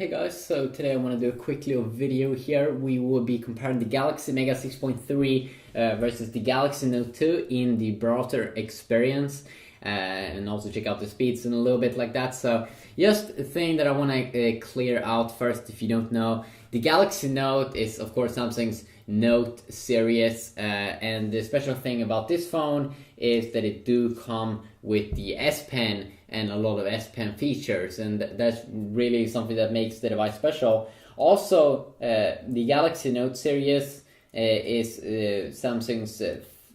Hey guys, so today I want to do a quick little video here. We will be comparing the Galaxy Mega 6.3 versus the Galaxy Note 2 in the browser experience, and also check out the speeds and a little bit like that. So just a thing that I want to clear out first, if you don't know, the Galaxy Note is of course Samsung's Note series, and the special thing about this phone is that it do come with the S Pen and a lot of S Pen features, and that's really something that makes the device special. Also, the Galaxy Note series is Samsung's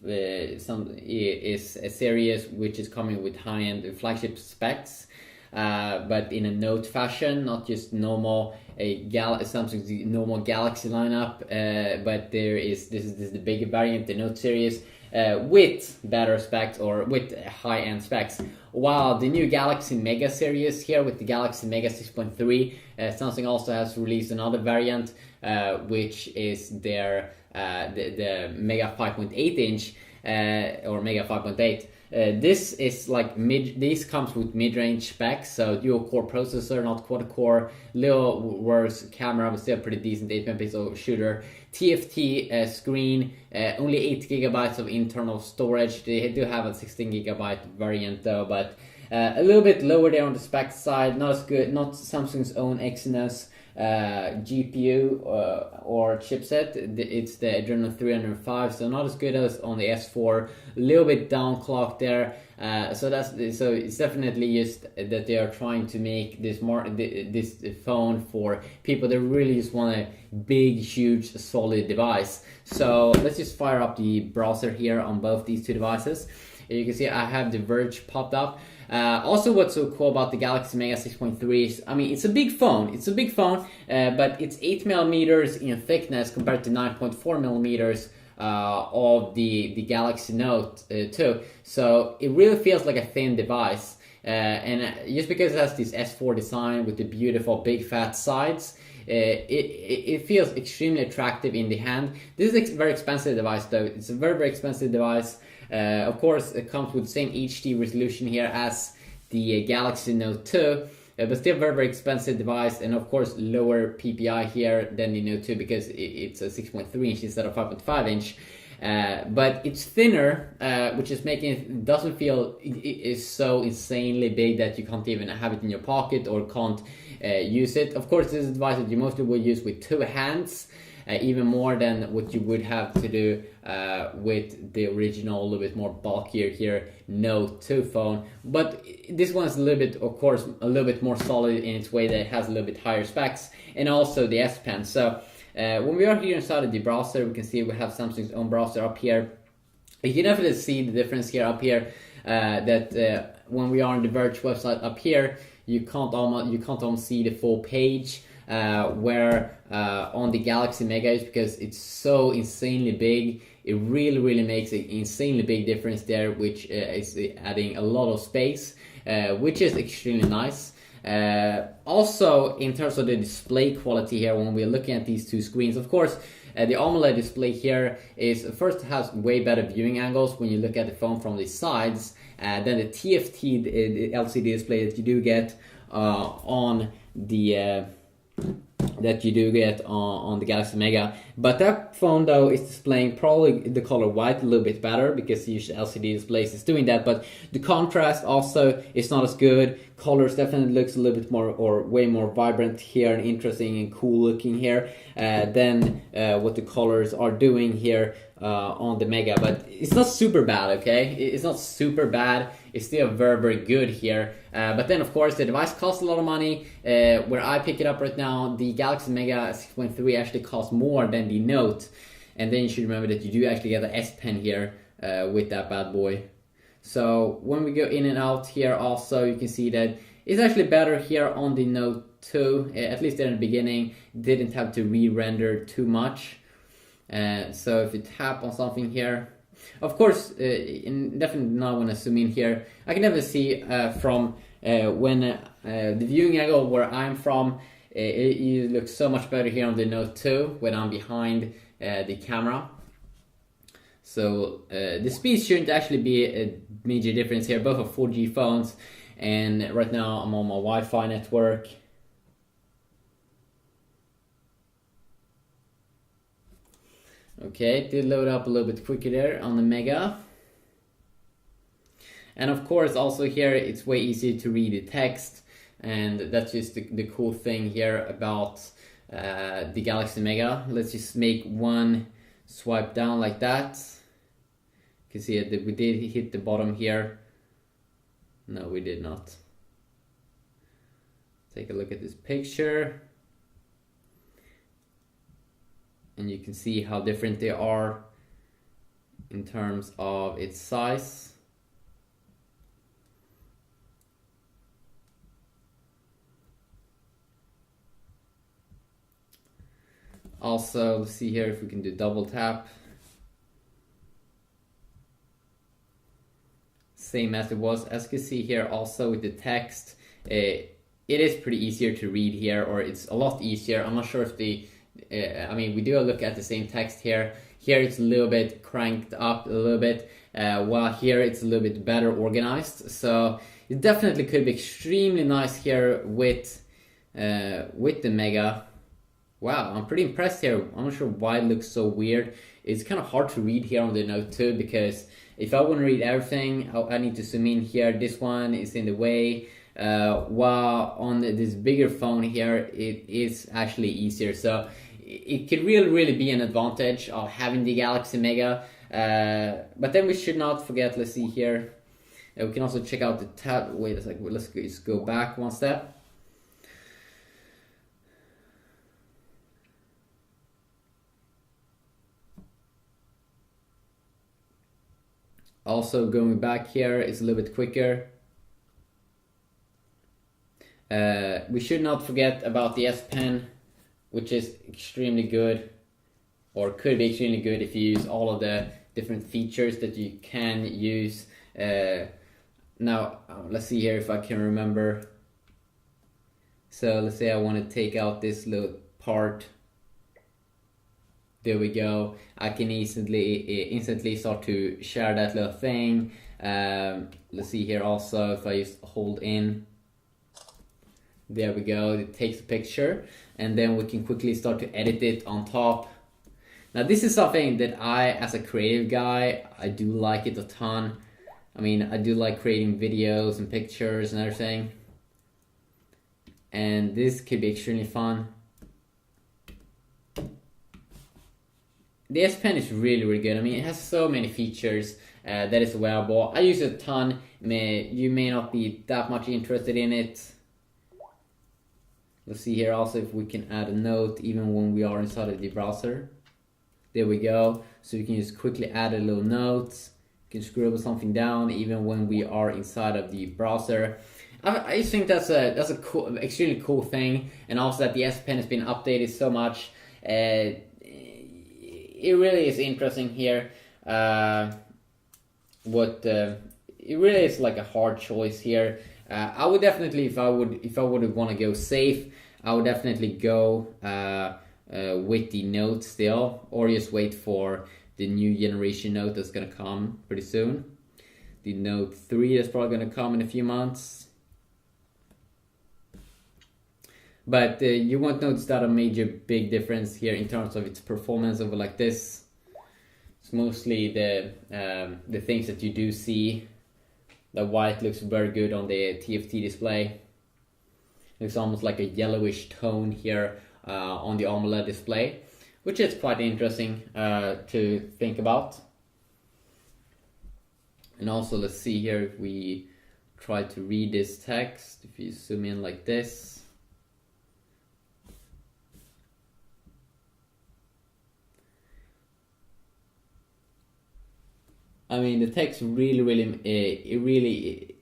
is a series which is coming with high-end flagship specs, but in a Note fashion, not just normal Samsung's normal Galaxy lineup, but this is the bigger variant, the Note series, with better specs or with high-end specs. While the new Galaxy Mega series here with the Galaxy Mega 6.3, Samsung also has released another variant, which is their the Mega 5.8 inch or Mega 5.8. This is like this comes with mid-range specs, so dual-core processor, not quad-core, little worse camera, but still pretty decent 8-megapixel shooter, TFT screen, only 8 GB of internal storage. They do have a 16 GB variant though, but a little bit lower there on the spec side, not as good, not Samsung's own Exynos GPU or chipset. It's the Adreno 305, so not as good as on the S4. A little bit downclocked there. So it's definitely just that they are trying to make this this phone for people that really just want a big, huge, solid device. So let's just fire up the browser here on both these two devices. You can see I have The Verge popped up. Also, what's so cool about the Galaxy Mega 6.3 is, I mean, it's a big phone. It's a big phone, but it's 8mm in thickness compared to 9.4mm of the Galaxy Note 2. So it really feels like a thin device. And just because it has this S4 design with the beautiful big fat sides, it feels extremely attractive in the hand. This is a very expensive device though. It's a very expensive device. Of course, it comes with the same HD resolution here as the Galaxy Note 2, but still very expensive device, and of course lower PPI here than the Note 2 because it's a 6.3 inch instead of 5.5 inch. But it's thinner, which is making it doesn't feel it is so insanely big that you can't even have it in your pocket or can't use it. Of course, this is a device that you mostly will use with two hands. Even more than what you would have to do with the original, a little bit more bulkier here Note 2 phone. But this one's a little bit, of course, a little bit more solid in its way that it has a little bit higher specs, and also the S Pen. So when we are here inside of the browser, we can see we have Samsung's own browser up here. You can definitely see the difference here up here, that when we are on the Verge website up here, you can't almost see the full page. Where on the Galaxy Mega is, because it's so insanely big, it really makes an insanely big difference there, which is adding a lot of space, which is extremely nice. Also, in terms of the display quality here, when we're looking at these two screens, of course, the AMOLED display here has way better viewing angles when you look at the phone from the sides than the TFT the LCD display that you do get on the on the Galaxy Mega. But that phone though is displaying probably the color white a little bit better because usually LCD displays is doing that, but the contrast also is not as good. Colors definitely looks a little bit more or way more vibrant here and interesting and cool looking here than what the colors are doing here on the Mega. But it's not super bad, okay? It's not super bad. It's still very good here. But then of course the device costs a lot of money. Where I pick it up right now, the Galaxy Mega 6.3 actually costs more than the Note. And then you should remember that you do actually get the S Pen here with that bad boy. So when we go in and out here also, you can see that it's actually better here on the Note 2, at least in the beginning. Didn't have to re-render too much. So if you tap on something here, of course, definitely not when I zoom in here, I can definitely see from when the viewing angle where I'm from, it looks so much better here on the Note 2 when I'm behind the camera. So the speed shouldn't actually be a major difference here. Both are 4G phones, and right now I'm on my Wi-Fi network. Okay, it did load up a little bit quicker there on the Mega. And of course, also here, it's way easier to read the text. And that's just the cool thing here about the Galaxy Mega. Let's just make one swipe down like that. You can see that we did hit the bottom here. No, we did not. Take a look at this picture. And you can see how different they are in terms of its size. Also, let's see here if we can do double tap. Same as it was. As you can see here also with the text, it is pretty easier to read here, or it's a lot easier. I'm not sure if I mean, we do look at the same text here. Here it's a little bit cranked up a little bit, while here it's a little bit better organized. So it definitely could be extremely nice here with the Mega. Wow, I'm pretty impressed here. I'm not sure why it looks so weird. It's kind of hard to read here on the Note 2 because if I want to read everything, I need to zoom in here. This one is in the way. While on this bigger phone here, it is actually easier. So it could really be an advantage of having the Galaxy Mega. But then we should not forget, let's see here. We can also check out the tab. Wait a second, let's just go back one step. Also going back here is a little bit quicker. We should not forget about the S Pen, which is extremely good, or could be extremely good if you use all of the different features that you can use. Now, let's see here if I can remember. So let's say I want to take out this little part. There we go. I can instantly start to share that little thing. Let's see here also if I just hold in. There we go. It takes a picture, and then we can quickly start to edit it on top. Now this is something that I, as a creative guy, I do like it a ton. I mean, I do like creating videos and pictures and everything. And this could be extremely fun. The S Pen is really good. I mean, it has so many features that is wearable. I use it a ton. You may not be that much interested in it. Let's see here also if we can add a note even when we are inside of the browser. There we go. So you can just quickly add a little note. You can scribble something down even when we are inside of the browser. I just think that's a cool, extremely cool thing, and also that the S Pen has been updated so much. It really is interesting here. It really is like a hard choice here. I would definitely, if I would want to go safe, I would definitely go with the Note still, or just wait for the new generation Note that's gonna come pretty soon. The Note 3 is probably gonna come in a few months. But you won't notice that a major big difference here in terms of its performance over like this. It's mostly the things that you do see. The white looks very good on the TFT display. Looks almost like a yellowish tone here on the AMOLED display, which is quite interesting to think about. And also, let's see here if we try to read this text. If you zoom in like this. I mean, the text really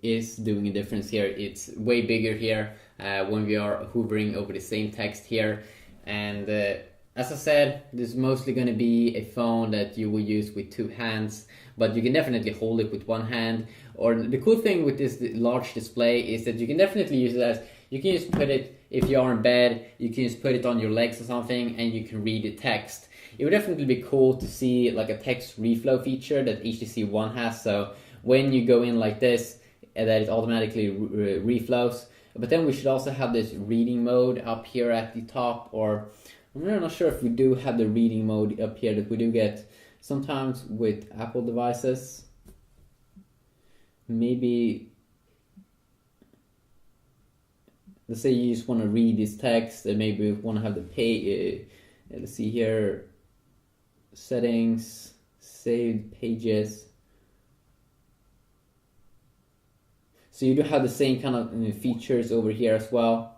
is doing a difference here. It's way bigger here when we are hovering over the same text here. And as I said, this is mostly going to be a phone that you will use with two hands, but you can definitely hold it with one hand. Or the cool thing with this large display is that you can definitely use it as, you can just put it, if you are in bed, you can just put it on your legs or something and you can read the text. It would definitely be cool to see like a text reflow feature that HTC One has. So when you go in like this, that it automatically reflows. But then we should also have this reading mode up here at the top, or I'm really not sure if we do have the reading mode up here that we do get sometimes with Apple devices. Maybe, let's say you just want to read this text and maybe want to have the page. Let's see here, settings, saved pages. So you do have the same kind of features over here as well.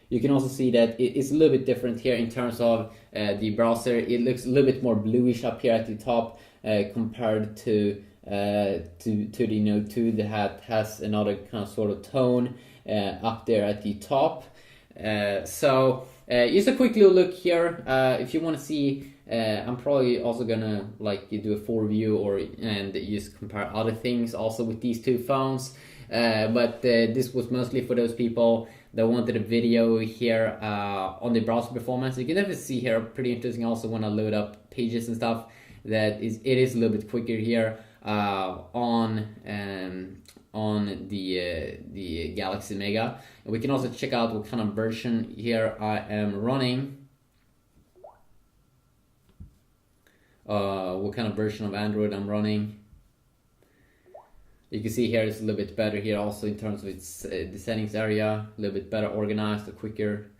You can also see that it's a little bit different here in terms of the browser. It looks a little bit more bluish up here at the top compared to the Note 2 that has another kind of sort of tone up there at the top. So just a quick little look here. If you want to see, I'm probably also gonna do a full review and just compare other things also with these two phones. But this was mostly for those people that wanted a video here on the browser performance. You can definitely see here, pretty interesting also when I load up pages and stuff, that it is a little bit quicker here on the Galaxy Mega. And we can also check out what kind of version here I am running. What kind of version of Android I'm running. You can see here it's a little bit better here also in terms of its the settings area, a little bit better organized, quicker.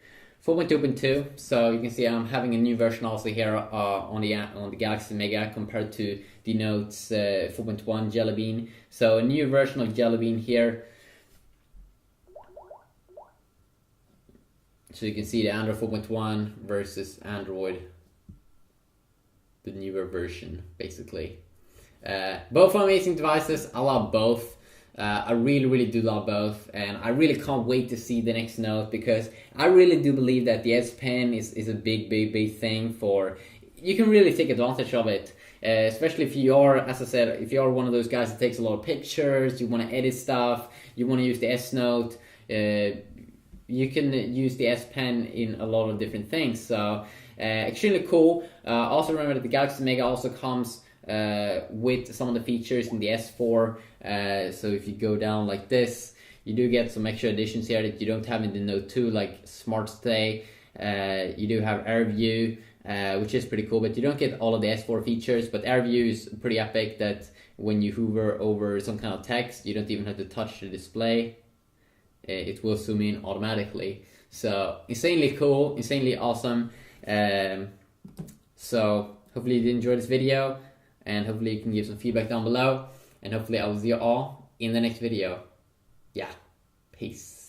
4.2.2, so you can see I'm having a new version also here on the Galaxy Mega compared to the Note's 4.1 Jelly Bean. So a new version of Jelly Bean here. So you can see the Android 4.1 versus Android, the newer version, basically. Both are amazing devices. I love both. I really do love both, and I really can't wait to see the next Note, because I really do believe that the S Pen is a big thing for. You can really take advantage of it, especially if you are, as I said, if you are one of those guys that takes a lot of pictures, you want to edit stuff, you want to use the S Note. You can use the S Pen in a lot of different things. So extremely cool. Also remember that the Galaxy Mega also comes with some of the features in the S4. So if you go down like this, you do get some extra additions here that you don't have in the Note 2, like Smart Stay. You do have AirView, which is pretty cool, but you don't get all of the S4 features. But AirView is pretty epic, that when you hover over some kind of text, you don't even have to touch the display. It will zoom in automatically. So insanely cool, insanely awesome. So hopefully you did enjoy this video, and hopefully you can give some feedback down below, and hopefully I will see you all in the next video. Yeah, peace.